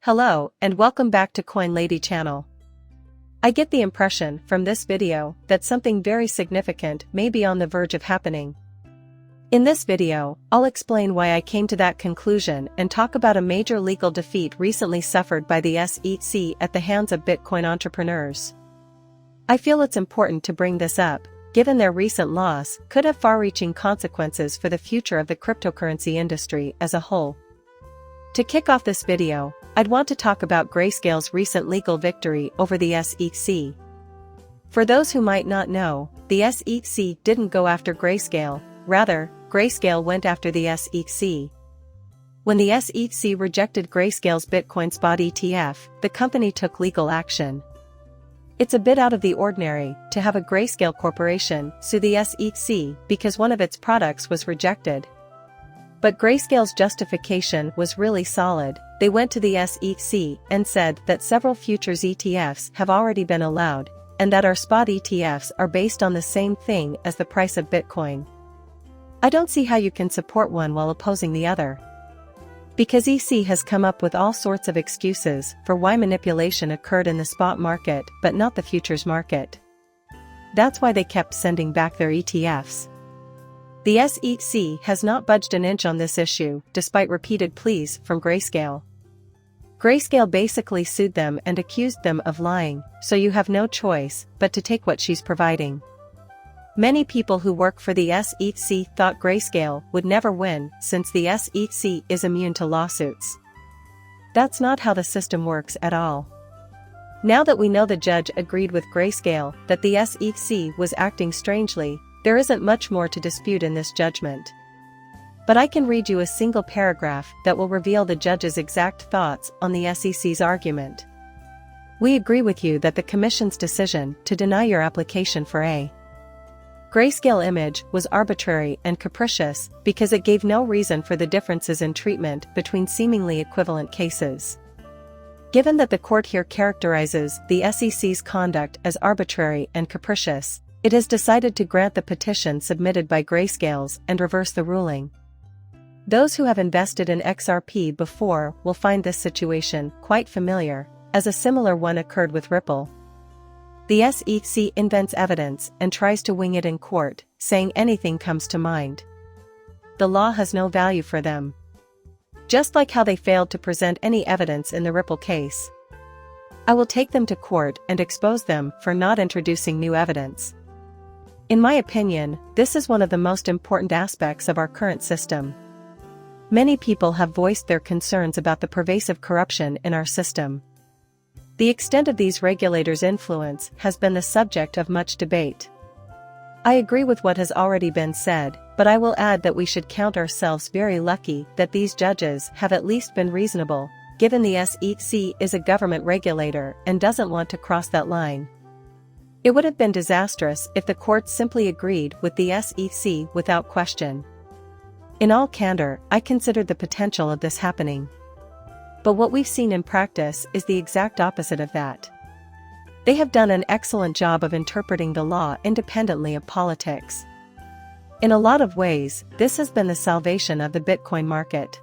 Hello, and welcome back to Coin Lady channel. I get the impression from this video that something very significant may be on the verge of happening. In this video, I'll explain why I came to that conclusion and talk about a major legal defeat recently suffered by the SEC at the hands of Bitcoin entrepreneurs. I feel it's important to bring this up, given their recent loss could have far-reaching consequences for the future of the cryptocurrency industry as a whole. To kick off this video, I'd want to talk about Grayscale's recent legal victory over the SEC. For those who might not know, the SEC didn't go after Grayscale, rather, Grayscale went after the SEC. When the SEC rejected Grayscale's Bitcoin spot ETF, the company took legal action. It's a bit out of the ordinary to have a Grayscale corporation sue the SEC because one of its products was rejected. But Grayscale's justification was really solid. They went to the SEC and said that several futures ETFs have already been allowed, and that our spot ETFs are based on the same thing as the price of Bitcoin. I don't see how you can support one while opposing the other. Because EC has come up with all sorts of excuses for why manipulation occurred in the spot market but not the futures market. That's why they kept sending back their ETFs. The SEC has not budged an inch on this issue, despite repeated pleas from Grayscale. Grayscale basically sued them and accused them of lying, so you have no choice but to take what she's providing. Many people who work for the SEC thought Grayscale would never win since the SEC is immune to lawsuits. That's not how the system works at all. Now that we know the judge agreed with Grayscale that the SEC was acting strangely, there isn't much more to dispute in this judgment. But I can read you a single paragraph that will reveal the judge's exact thoughts on the SEC's argument. We agree with you that the Commission's decision to deny your application for a Grayscale image was arbitrary and capricious because it gave no reason for the differences in treatment between seemingly equivalent cases. Given that the court here characterizes the SEC's conduct as arbitrary and capricious, it has decided to grant the petition submitted by Grayscale and reverse the ruling. Those who have invested in XRP before will find this situation quite familiar, as a similar one occurred with Ripple. The SEC invents evidence and tries to wing it in court, saying anything comes to mind. The law has no value for them. Just like how they failed to present any evidence in the Ripple case. I will take them to court and expose them for not introducing new evidence. In my opinion, this is one of the most important aspects of our current system. Many people have voiced their concerns about the pervasive corruption in our system. The extent of these regulators' influence has been the subject of much debate. I agree with what has already been said, but I will add that we should count ourselves very lucky that these judges have at least been reasonable, given the SEC is a government regulator and doesn't want to cross that line. It would have been disastrous if the court simply agreed with the SEC without question. In all candor, I considered the potential of this happening. But what we've seen in practice is the exact opposite of that. They have done an excellent job of interpreting the law independently of politics. In a lot of ways, this has been the salvation of the Bitcoin market.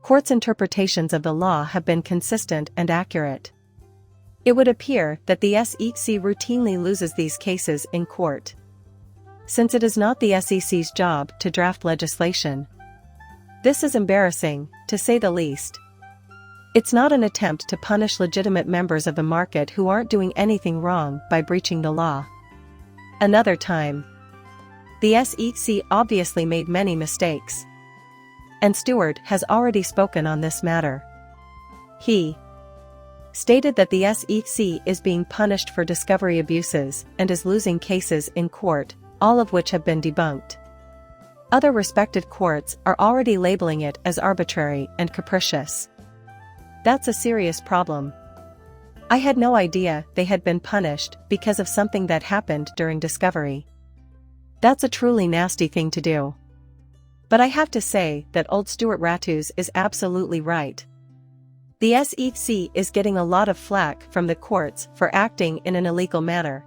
Courts' interpretations of the law have been consistent and accurate. It would appear that the SEC routinely loses these cases in court. Since it is not the SEC's job to draft legislation. This is embarrassing, to say the least. It's not an attempt to punish legitimate members of the market who aren't doing anything wrong by breaching the law. Another time. The SEC obviously made many mistakes. And Stewart has already spoken on this matter. He stated that the SEC is being punished for discovery abuses and is losing cases in court, all of which have been debunked. Other respected courts are already labeling it as arbitrary and capricious. That's a serious problem. I had no idea they had been punished because of something that happened during discovery. That's a truly nasty thing to do. But I have to say that old Stuart Rattus is absolutely right. The SEC is getting a lot of flack from the courts for acting in an illegal manner.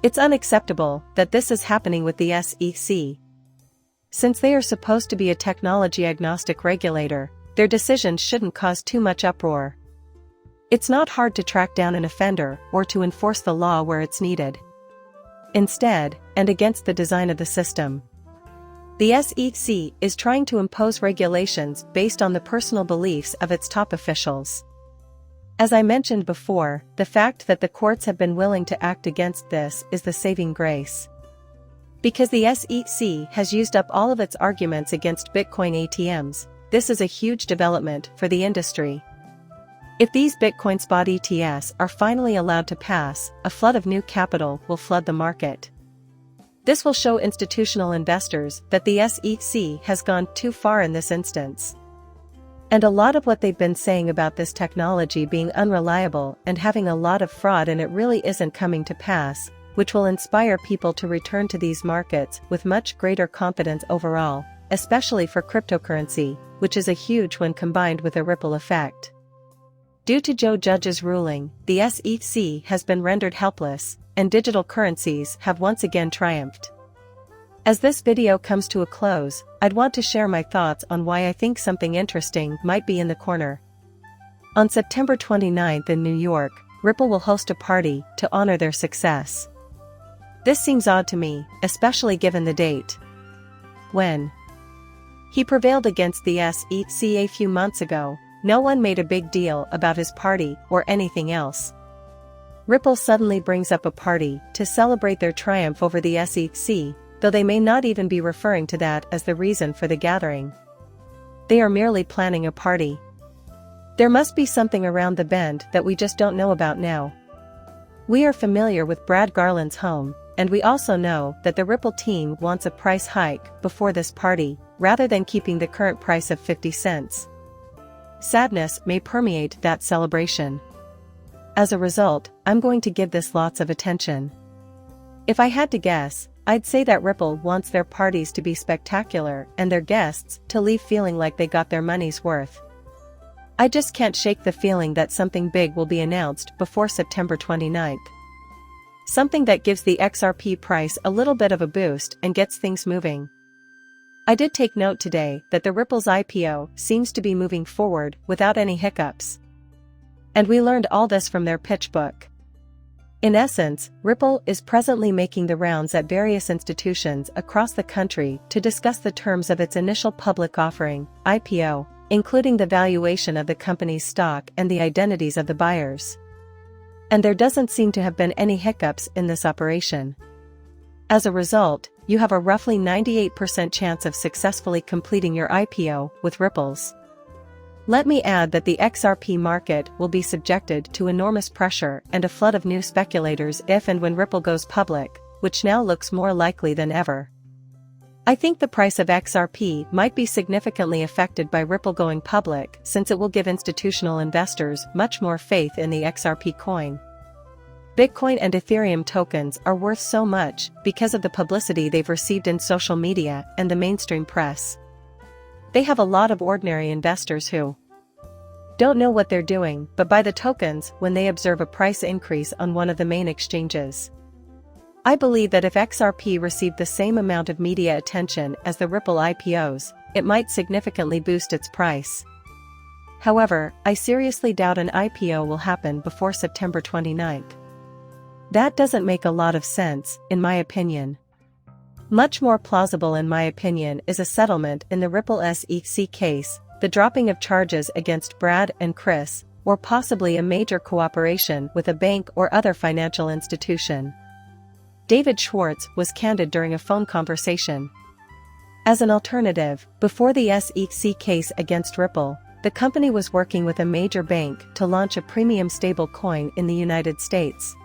It's unacceptable that this is happening with the SEC. Since they are supposed to be a technology-agnostic regulator, their decisions shouldn't cause too much uproar. It's not hard to track down an offender or to enforce the law where it's needed. Instead, and against the design of the system, the SEC is trying to impose regulations based on the personal beliefs of its top officials. As I mentioned before, the fact that the courts have been willing to act against this is the saving grace. Because the SEC has used up all of its arguments against Bitcoin ATMs, this is a huge development for the industry. If these Bitcoin spot ETFs are finally allowed to pass, a flood of new capital will flood the market. This will show institutional investors that the SEC has gone too far in this instance. And a lot of what they've been saying about this technology being unreliable and having a lot of fraud in it really isn't coming to pass, which will inspire people to return to these markets with much greater confidence overall, especially for cryptocurrency, which is a huge when combined with a ripple effect. Due to Joe Judge's ruling, the SEC has been rendered helpless, and digital currencies have once again triumphed. As this video comes to a close, I'd want to share my thoughts on why I think something interesting might be in the corner. On September 29th in New York, Ripple will host a party to honor their success. This seems odd to me, especially given the date. When he prevailed against the SEC a few months ago, no one made a big deal about his party or anything else. Ripple suddenly brings up a party to celebrate their triumph over the SEC, though they may not even be referring to that as the reason for the gathering. They are merely planning a party. There must be something around the bend that we just don't know about now. We are familiar with Brad Garland's home, and we also know that the Ripple team wants a price hike before this party, rather than keeping the current price of 50 cents. Sadness may permeate that celebration. As a result, I'm going to give this lots of attention. If I had to guess, I'd say that Ripple wants their parties to be spectacular and their guests to leave feeling like they got their money's worth. I just can't shake the feeling that something big will be announced before September 29th. Something that gives the XRP price a little bit of a boost and gets things moving. I did take note today that the Ripple's IPO seems to be moving forward without any hiccups. And we learned all this from their pitch book. In essence, Ripple is presently making the rounds at various institutions across the country to discuss the terms of its initial public offering, IPO, including the valuation of the company's stock and the identities of the buyers. And there doesn't seem to have been any hiccups in this operation. As a result, you have a roughly 98% chance of successfully completing your IPO with Ripple's. Let me add that the XRP market will be subjected to enormous pressure and a flood of new speculators if and when Ripple goes public, which now looks more likely than ever. I think the price of XRP might be significantly affected by Ripple going public, since it will give institutional investors much more faith in the XRP coin. Bitcoin and Ethereum tokens are worth so much because of the publicity they've received in social media and the mainstream press. They have a lot of ordinary investors who don't know what they're doing but buy the tokens when they observe a price increase on one of the main exchanges. I believe that if XRP received the same amount of media attention as the Ripple IPOs, it might significantly boost its price. However, I seriously doubt an IPO will happen before September 29th. That doesn't make a lot of sense, in my opinion. Much more plausible in my opinion is a settlement in the Ripple SEC case, the dropping of charges against Brad and Chris, or possibly a major cooperation with a bank or other financial institution. David Schwartz was candid during a phone conversation. As an alternative, before the SEC case against Ripple, the company was working with a major bank to launch a premium stable coin in the United States.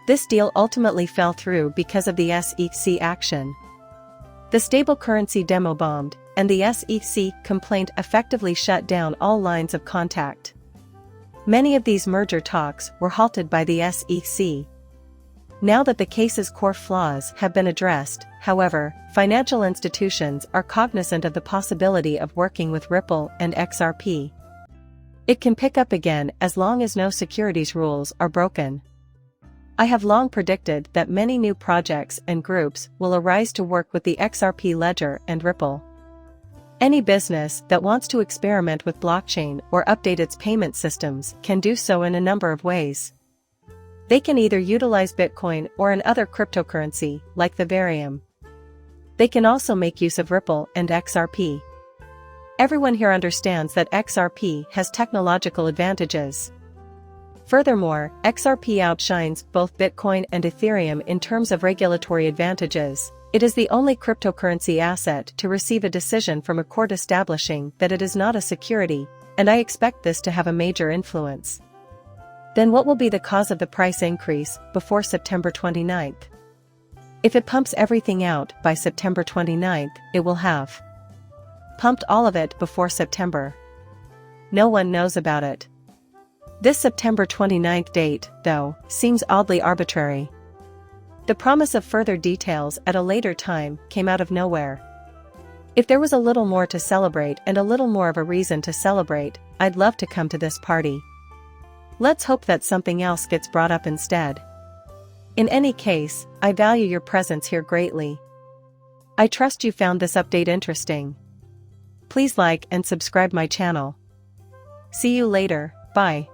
This deal ultimately fell through because of the SEC action. The stable currency demo bombed, and the SEC complaint effectively shut down all lines of contact. Many of these merger talks were halted by the SEC. Now that the case's core flaws have been addressed, however, financial institutions are cognizant of the possibility of working with Ripple and XRP. It can pick up again as long as no securities rules are broken. I have long predicted that many new projects and groups will arise to work with the XRP ledger and Ripple. Any business that wants to experiment with blockchain or update its payment systems can do so in a number of ways. They can either utilize Bitcoin or another cryptocurrency, like the Ethereum. They can also make use of Ripple and XRP. Everyone here understands that XRP has technological advantages. Furthermore, XRP outshines both Bitcoin and Ethereum in terms of regulatory advantages. It is the only cryptocurrency asset to receive a decision from a court establishing that it is not a security, and I expect this to have a major influence. Then what will be the cause of the price increase before September 29th? If it pumps everything out by September 29th, it will have pumped all of it before September. No one knows about it. This September 29th date, though, seems oddly arbitrary. The promise of further details at a later time came out of nowhere. If there was a little more to celebrate and a little more of a reason to celebrate, I'd love to come to this party. Let's hope that something else gets brought up instead. In any case, I value your presence here greatly. I trust you found this update interesting. Please like and subscribe my channel. See you later, bye.